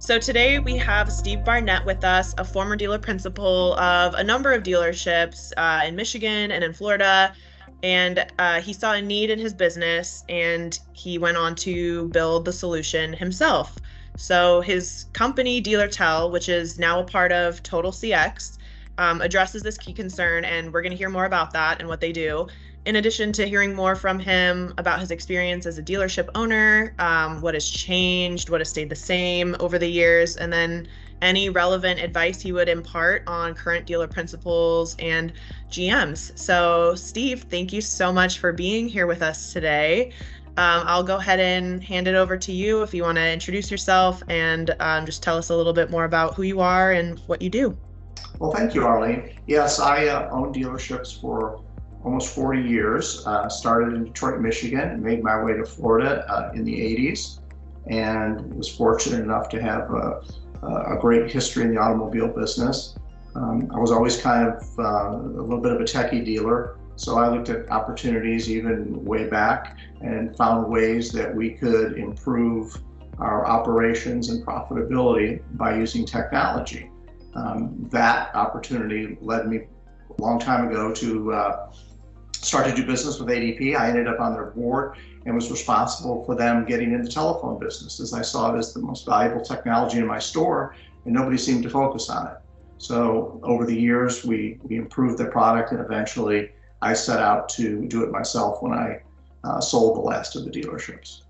So today we have Steve Barnett with us, a former dealer principal of a number of dealerships in Michigan and in Florida. And he saw a need in his business and he went on to build the solution himself. So his company, DealerTel, which is now a part of Total CX, addresses this key concern, and we're going to hear more about that and what they do. In addition to hearing more from him about his experience as a dealership owner, what has changed, what has stayed the same over the years, and then any relevant advice he would impart on current dealer principals and GMs. So, Steve, thank you so much for being here with us today. I'll go ahead and hand it over to you if you want to introduce yourself and just tell us a little bit more about who you are and what you do. Well, thank you, Arlene. Yes, I own dealerships for almost 40 years. Started in Detroit, Michigan, and made my way to Florida in the 80s, and was fortunate enough to have a great history in the automobile business. I was always kind of a little bit of a techie dealer, so I looked at opportunities even way back and found ways that we could improve our operations and profitability by using technology. That opportunity led me a long time ago to start to do business with ADP. I ended up on their board and was responsible for them getting in the telephone business, as I saw it as the most valuable technology in my store, and nobody seemed to focus on it. So over the years, we improved the product, and eventually I set out to do it myself when I sold the last of the dealerships.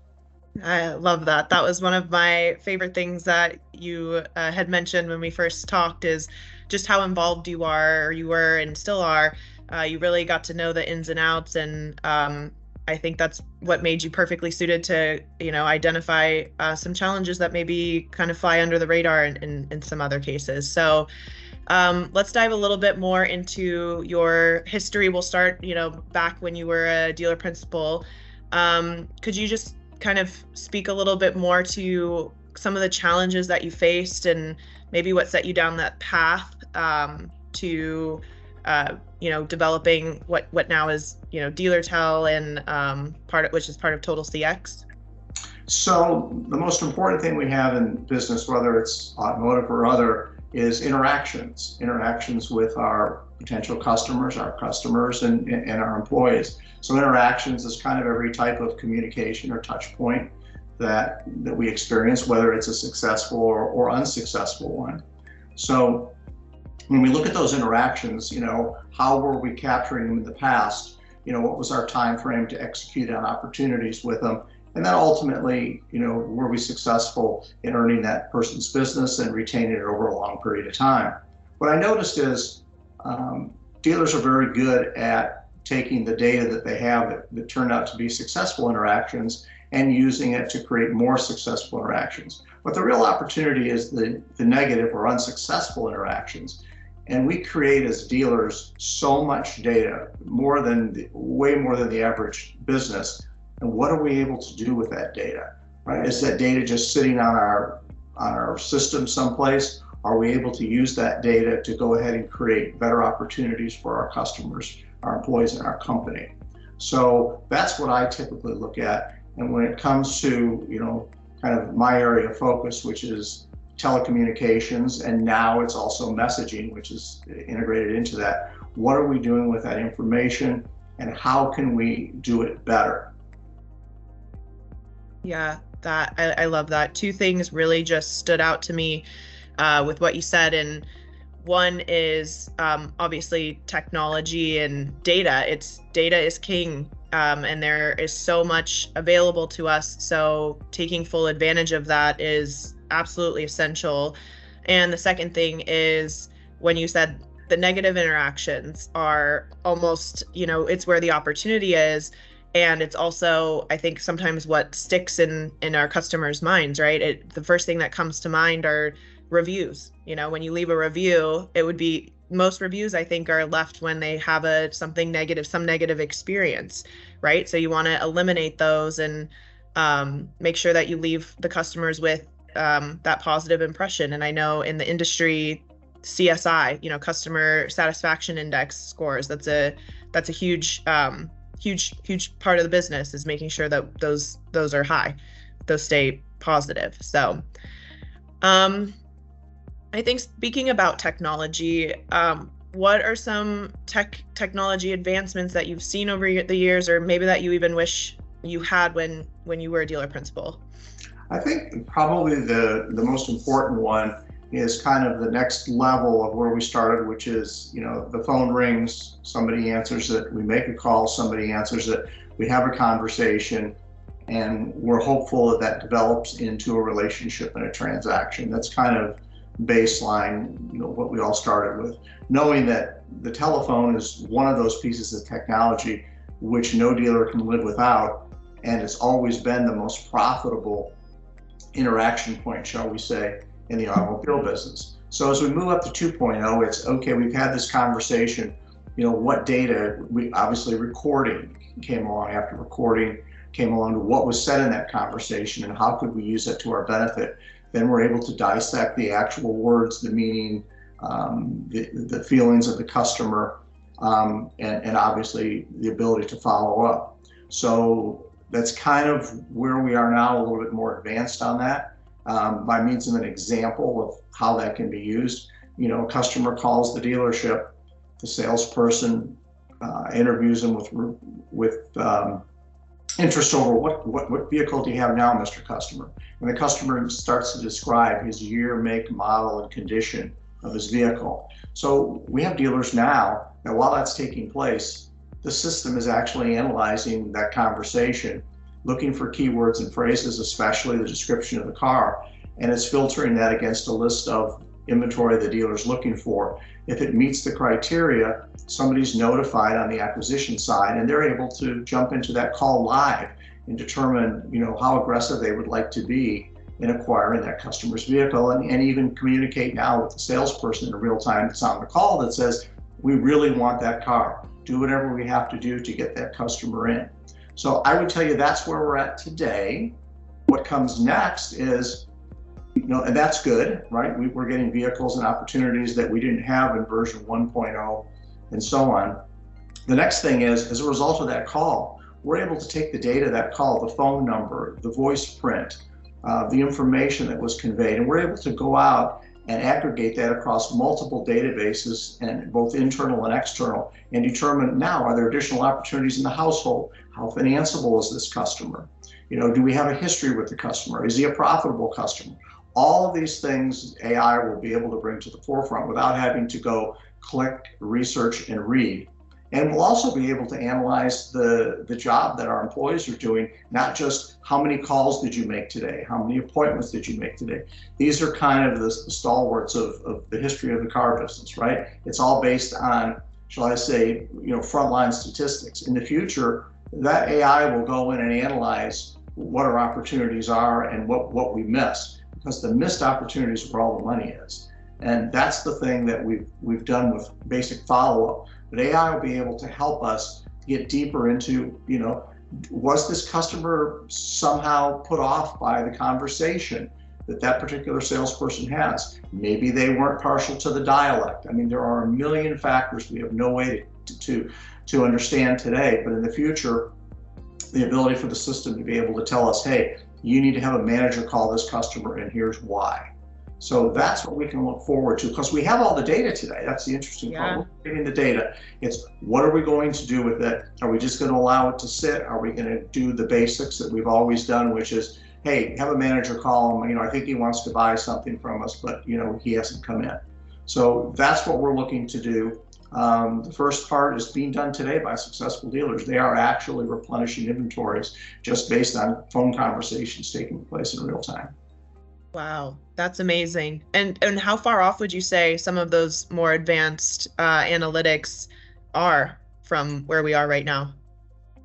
I love that. That was one of my favorite things that you had mentioned when we first talked, is just how involved you are, or you were and still are. You really got to know the ins and outs, and I think that's what made you perfectly suited to, identify some challenges that maybe kind of fly under the radar in some other cases. So let's dive a little bit more into your history. We'll start, back when you were a dealer principal. Could you just kind of speak a little bit more to some of the challenges that you faced and maybe what set you down that path to developing what now is, DealerTel and which is part of Total CX? So the most important thing we have in business, whether it's automotive or other, is interactions with our potential customers, and our employees. So interactions is kind of every type of communication or touch point that we experience, whether it's a successful or unsuccessful one. So when we look at those interactions, how were we capturing them in the past? What was our time frame to execute on opportunities with them? And then ultimately, were we successful in earning that person's business and retaining it over a long period of time? What I noticed is dealers are very good at taking the data that they have that turned out to be successful interactions and using it to create more successful interactions. But the real opportunity is the negative or unsuccessful interactions. And we create as dealers so much data, way more than the average business. And what are we able to do with that data? Right? Is that data just sitting on our system someplace? Are we able to use that data to go ahead and create better opportunities for our customers, our employees, and our company? So that's what I typically look at. And when it comes to, kind of my area of focus, which is telecommunications, and now it's also messaging, which is integrated into that. What are we doing with that information, and how can we do it better? Yeah, I love that. Two things really just stood out to me with what you said. And one is obviously technology and data. Data is king, and there is so much available to us. So taking full advantage of that is absolutely essential. And the second thing is when you said the negative interactions are almost, it's where the opportunity is. And it's also, I think, sometimes what sticks in our customers' minds, right? The first thing that comes to mind are reviews. When you leave a review, it would be, most reviews, I think, are left when they have some negative experience, right? So you want to eliminate those and make sure that you leave the customers with that positive impression. And I know in the industry, CSI, customer satisfaction index scores, that's a huge part of the business, is making sure that those are high, those stay positive. So Um, I think speaking about technology, what are some technology advancements that you've seen over the years, or maybe that you even wish you had when you were a dealer principal? I think probably the most important one is kind of the next level of where we started, which is, the phone rings, somebody answers it, we make a call, somebody answers it, we have a conversation, and we're hopeful that that develops into a relationship and a transaction. That's kind of baseline, what we all started with. Knowing that the telephone is one of those pieces of technology which no dealer can live without, and it's always been the most profitable interaction point, shall we say, in the automobile business. So as we move up to 2.0, it's okay, we've had this conversation, what data, we obviously recording came along, after recording came along to what was said in that conversation and how could we use that to our benefit. Then we're able to dissect the actual words, the meaning, the feelings of the customer, and obviously the ability to follow up. So that's kind of where we are now, a little bit more advanced on that. By means of an example of how that can be used, a customer calls the dealership, the salesperson interviews them with interest over what vehicle do you have now, Mr. Customer? And the customer starts to describe his year, make, model, and condition of his vehicle. So we have dealers now that while that's taking place, the system is actually analyzing that conversation, looking for keywords and phrases, especially the description of the car, and it's filtering that against a list of inventory the dealer's looking for. If it meets the criteria, somebody's notified on the acquisition side, and they're able to jump into that call live and determine, how aggressive they would like to be in acquiring that customer's vehicle, and even communicate now with the salesperson in real time that's on the call that says, we really want that car. Do whatever we have to do to get that customer in. So I would tell you that's where we're at today. What comes next is, and that's good, right? We're getting vehicles and opportunities that we didn't have in version 1.0 and so on. The next thing is, as a result of that call, we're able to take the data, that call, the phone number, the voice print, the information that was conveyed, and we're able to go out and aggregate that across multiple databases, and both internal and external, and determine now, are there additional opportunities in the household? How financeable is this customer? Do we have a history with the customer? Is he a profitable customer? All of these things AI will be able to bring to the forefront without having to go click, research, and read. And we'll also be able to analyze the job that our employees are doing, not just how many calls did you make today, how many appointments did you make today. These are kind of the stalwarts of the history of the car business, right? It's all based on, shall I say, frontline statistics. In the future, that AI will go in and analyze what our opportunities are and what we miss, because the missed opportunities are where all the money is. And that's the thing that we've done with basic follow-up. But AI will be able to help us get deeper into, was this customer somehow put off by the conversation that particular salesperson has? Maybe they weren't partial to the dialect. I mean, there are a million factors we have no way to understand today, but in the future, the ability for the system to be able to tell us, hey, you need to have a manager call this customer, and here's why. So that's what we can look forward to, because we have all the data today. That's the interesting part. We're getting the data. It's what are we going to do with it? Are we just going to allow it to sit? Are we going to do the basics that we've always done, which is, hey, have a manager call him. I think he wants to buy something from us, but he hasn't come in. So that's what we're looking to do. The first part is being done today by successful dealers. They are actually replenishing inventories just based on phone conversations taking place in real time. Wow, that's amazing. And how far off would you say some of those more advanced analytics are from where we are right now?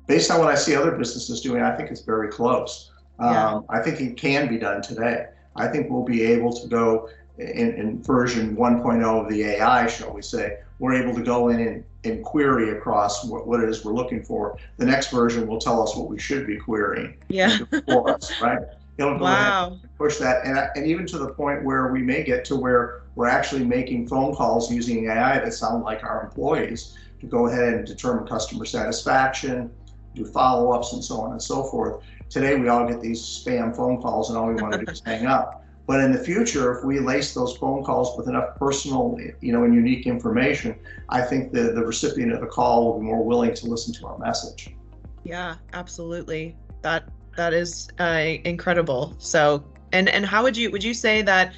Based on what I see other businesses doing, I think it's very close. I think it can be done today. I think we'll be able to go in version 1.0 of the AI, shall we say, we're able to go in and query across what it is we're looking for. The next version will tell us what we should be querying for us, right? It'll go ahead and push that, and even to the point where we may get to where we're actually making phone calls using AI that sound like our employees to go ahead and determine customer satisfaction, do follow-ups, and so on and so forth. Today, we all get these spam phone calls, and all we want to do is hang up. But in the future, if we lace those phone calls with enough personal, and unique information, I think the recipient of the call will be more willing to listen to our message. Yeah, absolutely. That is incredible. So, and how would you say that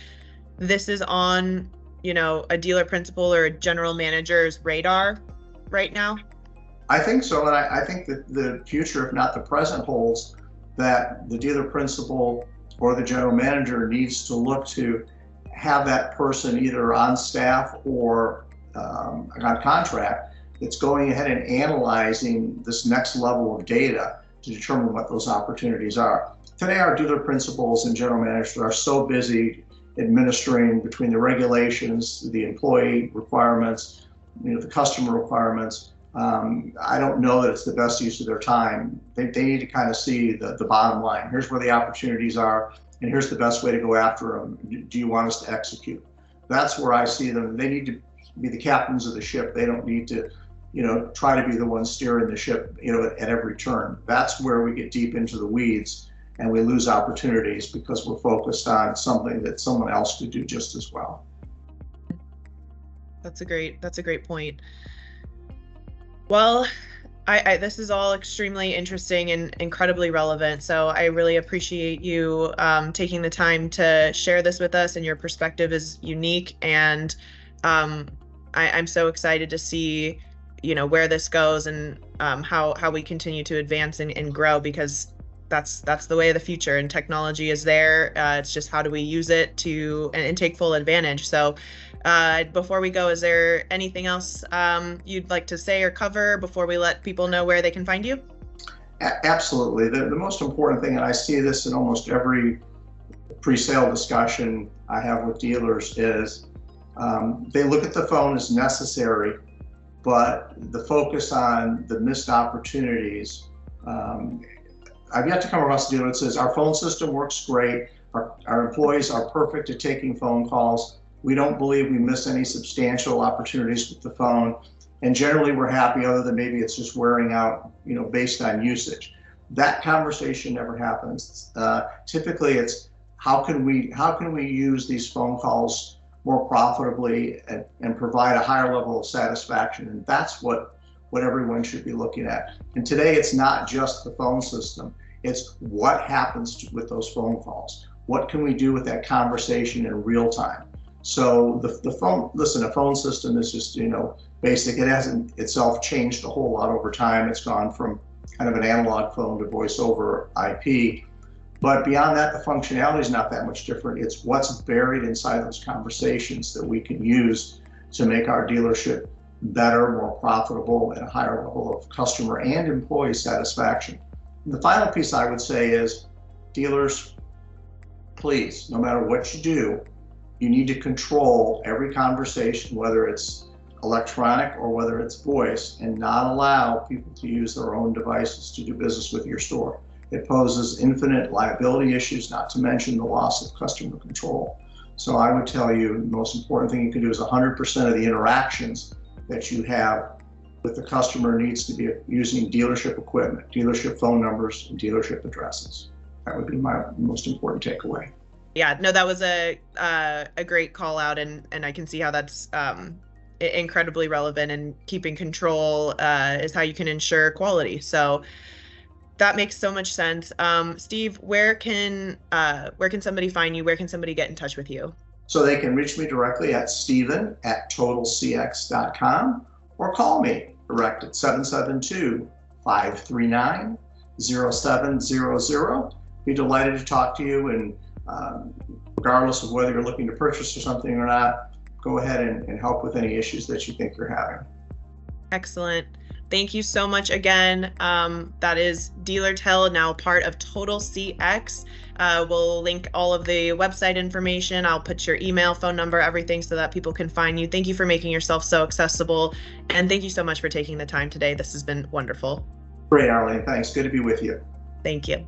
this is on, a dealer principal or a general manager's radar right now? I think so, and I think that the future, if not the present, holds that the dealer principal or the general manager needs to look to have that person either on staff or on contract that's going ahead and analyzing this next level of data to determine what those opportunities are. Today, our dealer principals and general managers are so busy administering between the regulations, the employee requirements, the customer requirements. I don't know that it's the best use of their time. They need to kind of see the bottom line. Here's where the opportunities are, and here's the best way to go after them. Do you want us to execute? That's where I see them. They need to be the captains of the ship. They don't need to, try to be the ones steering the ship, at every turn. That's where we get deep into the weeds and we lose opportunities because we're focused on something that someone else could do just as well. That's a great point. Well, this is all extremely interesting and incredibly relevant. So I really appreciate you taking the time to share this with us, and your perspective is unique. And I'm so excited to see, where this goes and how we continue to advance and grow, because that's the way of the future, and technology is there. It's just how do we use it to and take full advantage. So before we go, is there anything else you'd like to say or cover before we let people know where they can find you? Absolutely. The most important thing, and I see this in almost every pre-sale discussion I have with dealers, is they look at the phone as necessary, but the focus on the missed opportunities. I've yet to come across a dealer that says our phone system works great, our employees are perfect at taking phone calls, we don't believe we miss any substantial opportunities with the phone, and generally we're happy, other than maybe it's just wearing out, based on usage. That conversation never happens. Typically it's how can we use these phone calls more profitably and provide a higher level of satisfaction, and that's what everyone should be looking at. And today it's not just the phone system, it's what happens with those phone calls. What can we do with that conversation in real time? So the phone, listen, a phone system is just, basic. It hasn't itself changed a whole lot over time. It's gone from kind of an analog phone to voice over IP. But beyond that, the functionality is not that much different. It's what's buried inside those conversations that we can use to make our dealership better, more profitable, and a higher level of customer and employee satisfaction. And the final piece I would say is, dealers, please, no matter what you do, you need to control every conversation, whether it's electronic or whether it's voice, and not allow people to use their own devices to do business with your store. It poses infinite liability issues, not to mention the loss of customer control. So I would tell you the most important thing you can do is 100% of the interactions that you have with the customer needs to be using dealership equipment, dealership phone numbers, and dealership addresses. That would be my most important takeaway. Yeah, no, that was a great call out, and I can see how that's incredibly relevant, and keeping control is how you can ensure quality. So that makes so much sense. Steve, where can somebody find you? Where can somebody get in touch with you? So they can reach me directly at steven@totalcx.com, or call me direct at 772-539-0700. Be delighted to talk to you, and regardless of whether you're looking to purchase or something or not, go ahead and help with any issues that you think you're having. Excellent. Thank you so much again. That is DealerTel, now part of Total CX. We'll link all of the website information. I'll put your email, phone number, everything, so that people can find you. Thank you for making yourself so accessible. And thank you so much for taking the time today. This has been wonderful. Great, Arlene. Thanks. Good to be with you. Thank you.